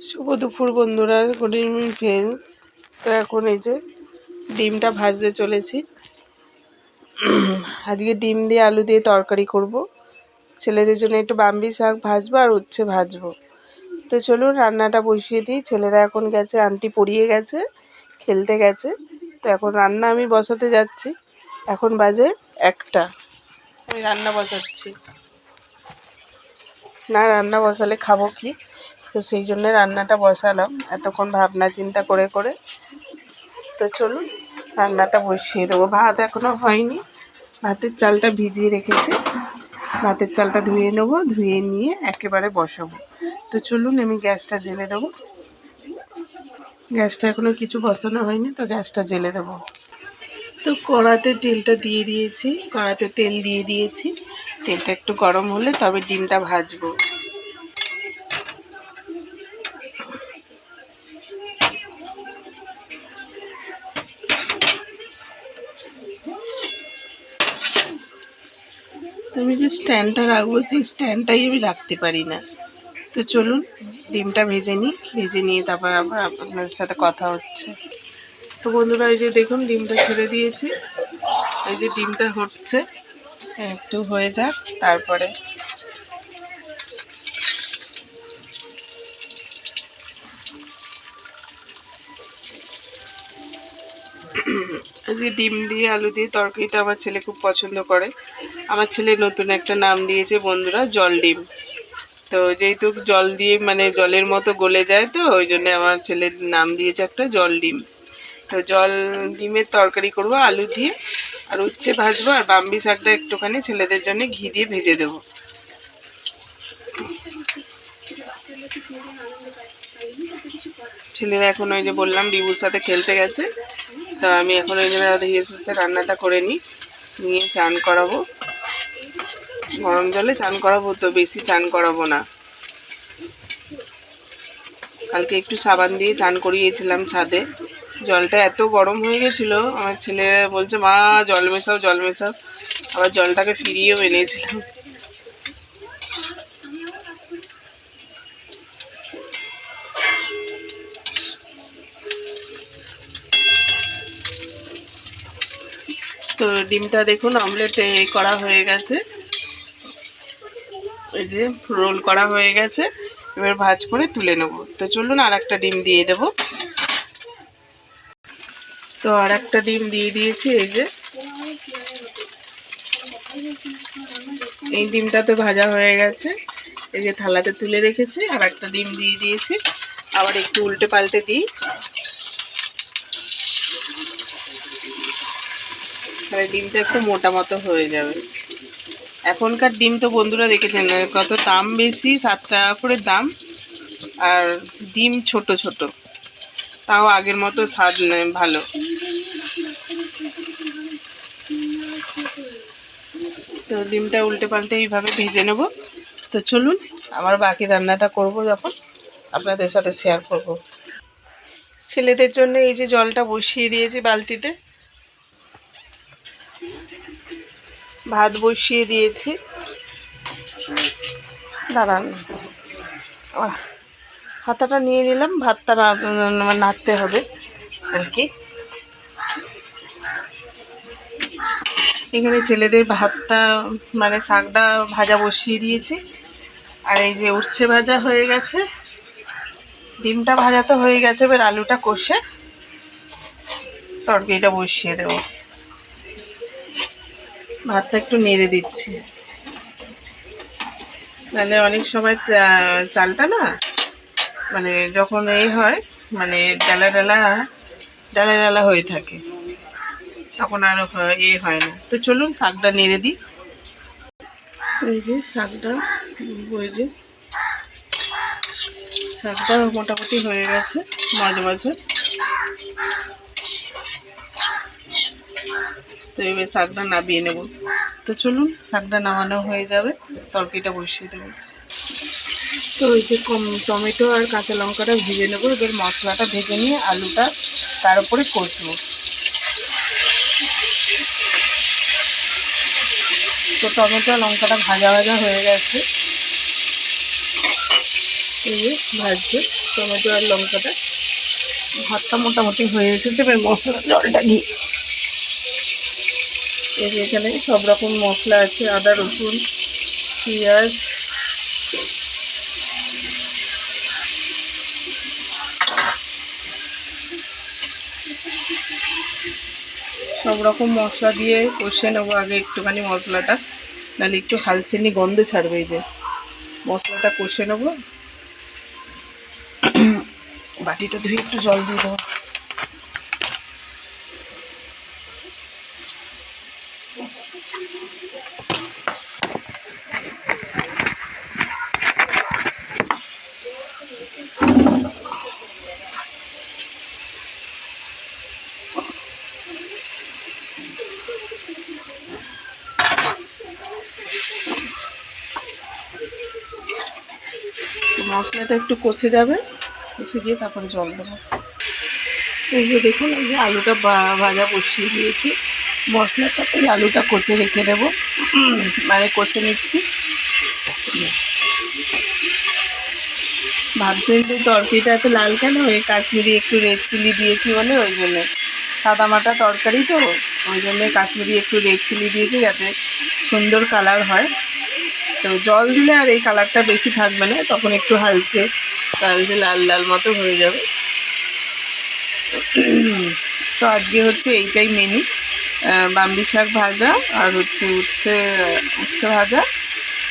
শুভ দুপুর বন্ধুরা, good evening friends. তো এখন এই যে ডিমটা ভাজতে চলেছি। আজকে ডিম দিয়ে আলু দিয়ে তরকারি করব। ছেলেদের জন্য একটু বাম্বি শাক ভাজবো আর উচ্ছে ভাজবো। তো চলুন রান্নাটা বসিয়ে দিই। ছেলেরা এখন গেছে, আন্টি পড়িয়ে গেছে, খেলতে গেছে। তো এখন রান্না আমি বসাতে যাচ্ছি। এখন বাজে 1টা, আমি রান্না বসাচ্ছি। না রান্না বসালে খাবো কি, তো সেই জন্য রান্নাটা বসালাম এতক্ষণ ভাবনা চিন্তা করে করে। তো চলুন রান্নাটা বসিয়ে দেবো। ভাত এখনও হয়নি, ভাতের চালটা ভিজিয়ে রেখেছি। ভাতের চালটা ধুয়ে নেবো, ধুয়ে নিয়ে একেবারে বসাবো। তো চলুন আমি গ্যাসটা জ্বেলে দেবো। গ্যাসটা এখনও কিছু বসানো হয়নি, তো গ্যাসটা জ্বেলে দেবো। তো কড়াতে তেলটা দিয়ে দিয়েছি, কড়াতে তেল দিয়ে দিয়েছি। তেলটা একটু গরম হলে তবে ডিমটা ভাজবো। তুমি যে স্ট্যান্ডটা রাখবো সেই স্ট্যান্ডটাই আমি রাখতে পারি না। তো চলুন ডিমটা ভেজে নিই, ভেজে নিয়ে তারপর আবার আপনাদের সাথে কথা হচ্ছে। তো বন্ধুরা এই যে দেখুন ডিমটা ছেড়ে দিয়েছি, এই যে ডিমটা হচ্ছে, একটু হয়ে যাক তারপরে। এই যে ডিম দিয়ে আলু দিয়ে তরকারিটা আমার ছেলে খুব পছন্দ করে। আমার ছেলে নতুন একটা নাম দিয়েছে বন্ধুরা, জল ডিম। তো যেহেতু জল দিয়ে মানে জলের মতো গলে যায়, তো ওই জন্য আমার ছেলের নাম দিয়েছে একটা জল ডিম। তো জল ডিমের তরকারি করব আলু দিয়ে, আর উচ্ছে ভাজবো, আর বাম্বি শাকটা একটুখানি ছেলেদের জন্য ঘি দিয়ে ভেজে দেবো। ছেলেরা এখন ওই যে বললাম ডিবুর সাথে খেলতে গেছে। তো আমি এখন ওই জন্য ধীরে সুস্থে রান্নাটা করে নিই, নিয়ে চান করাবো। গরম জলে চান করাবো, তো বেশি চান করাবো না। কালকে একটু সাবান দিয়ে চান করিয়েছিলাম ছাদে। জলটা এত গরম হয়ে গেছিলো, আমার ছেলে বলছে মা জল মেশাও জল মেশাও। আবার জলটাকে ফিরিয়েও এনেছিলাম। তো ডিমটা দেখুন অমলেট করা হয়ে গেছে, এই যে রোল করা হয়ে গেছে। এবার ভাজ করে তুলে নেব। তো চলুন আর একটা ডিম দিয়ে দেব। তো আর একটা ডিম দিয়ে দিয়েছি। এই যে এই ডিমটাতে ভাজা হয়ে গেছে, এই যে থালাতে তুলে রেখেছি। আর একটা ডিম দিয়ে দিয়েছি, আবার একটু উল্টে পাল্টে দিই, তাহলে ডিমটা একটু মোটা মতো হয়ে যাবে। এখনকার ডিম তো বন্ধুরা দেখেছেন কত দাম বেশি, 7 টাকা করে দাম, আর ডিম ছোট ছোট, তাও আগের মতো স্বাদ নেই ভালো। তো ডিমটা উল্টে পাল্টে এইভাবে ভেজে নেব। তো চলুন আমার বাকি রান্নাটা করব, যখন আপনাদের সাথে শেয়ার করব। ছেলেদের জন্য এই যে জলটা বসিয়ে দিয়েছি বালতিতে, ভাত বসিয়ে দিয়েছি। দাঁড়ান, হাতাটা নিয়ে নিলাম, ভাতটা নাড়তে হবে আর কি। এখানে ছেলেদের ভাতটা মানে শাকটা ভাজা বসিয়ে দিয়েছি, আর এই যে উচ্ছে ভাজা হয়ে গেছে, ডিমটা ভাজা তো হয়ে গেছে। এবার আলুটা কষে তরকারিটা বসিয়ে দেবো। ভাতটা একটু নেড়ে দিচ্ছি, নাহলে অনেক সময় চালটা না মানে যখন এই হয় মানে ডালা ডালা ডালা ডালা হয়ে থাকে, তখন আর হয় না। তো চলুন শাকটা নেড়ে দিই। এই যে শাকটা, ওই যে শাকটা মোটামুটি হয়ে গেছে মাঝে মাঝে। তো এবার শাকটা নামিয়ে নেব। তো চলুন শাকটা নামানো হয়ে যাবে, তরকারিটা বসিয়ে দেবো। তো ওই যে টমেটো আর কাঁচা লঙ্কাটা ভেজে নেবো। এবার মশলাটা ভেজে নিয়ে আলুটা তার উপরে কষবো। তো টমেটো লঙ্কাটা ভাজা ভাজা হয়ে গেছে, এই যে ভাজছে টমেটো আর লঙ্কাটা। ভাতটা মোটামুটি হয়ে এসেছে, এবার মশলা জলটা দিই। এই যে এখানে সব রকম মশলা আছে, আদা রসুন পেঁয়াজ, সব রকম মশলা দিয়ে কষে নেবো আগে একটুখানি মশলাটা, নাহলে একটু হালচেনি গন্ধ ছাড়বে। এই যে মশলাটা কষে নেবো। বাটিটা ধুয়ে একটু জল দিয়ে দেবো। মশলাটা একটু কষে যাবে, কষে দিয়ে তারপরে জল দেবো। এই যে দেখুন, এই যে আলুটা ভাজা বসিয়ে দিয়েছি, মশলার সাথে আলুটা কষে রেখে দেবো, মানে কষে নিচ্ছি। ভাবছেন যে তরকারিটা এত লাল কেন, ওই কাশ্মীরি একটু রেড চিলি দিয়েছি বলে, ওই জন্যে সাদামাটা তরকারি তো, ওই জন্যে কাশ্মীরি একটু রেড চিলি দিয়েছি যাতে সুন্দর কালার হয়। তো জল দিলে আর এই কালারটা বেশি থাকবে না, তখন একটু হালচে লাল লাল মতো হয়ে যাবে। তো আজকে হচ্ছে এইটাই মেনু, বামড়ি শাক ভাজা আর হচ্ছে উচ্ছে ভাজা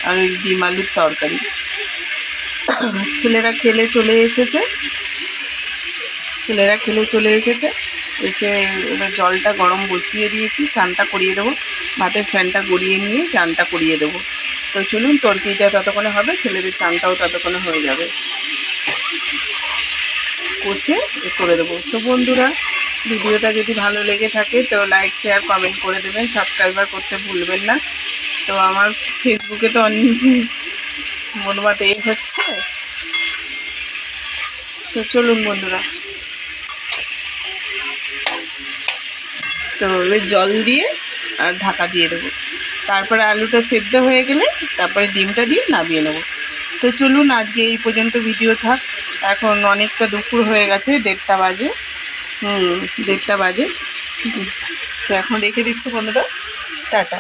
আর এই ডিম আলুর তরকারি। ছেলেরা খেলে চলে এসেছে, এসে এবার জলটা গরম বসিয়ে দিয়েছি, চানটা করিয়ে দেবো। ভাতের ফ্যানটা গড়িয়ে নিয়ে চানটা করিয়ে দেবো। তো চলুন, তরকারিটা ততক্ষণে হবে, ছেলেদের চানটাও ততক্ষণে হয়ে যাবে, কষে করে দেবো। তো বন্ধুরা, ভিডিওটা যদি ভালো লেগে থাকে তো লাইক শেয়ার কমেন্ট করে দেবেন, সাবস্ক্রাইবার করতে ভুলবেন না। তো আমার ফেসবুকে তো অনেক মনমাতে হচ্ছে। তো চলুন বন্ধুরা, তো এবার জল দিয়ে আর ঢাকা দিয়ে দেবো, তারপরে আলুটা সেদ্ধ হয়ে গেলে তারপরে ডিমটা দিয়ে নামিয়ে নেবো। তো চলুন, আজকে এই পর্যন্ত ভিডিও থাক। এখন অনেকটা দুপুর হয়ে গেছে, 1:30 বাজে। 1:30 বাজে। তো এখন রেখে দিচ্ছি বন্ধুরা, টাটা।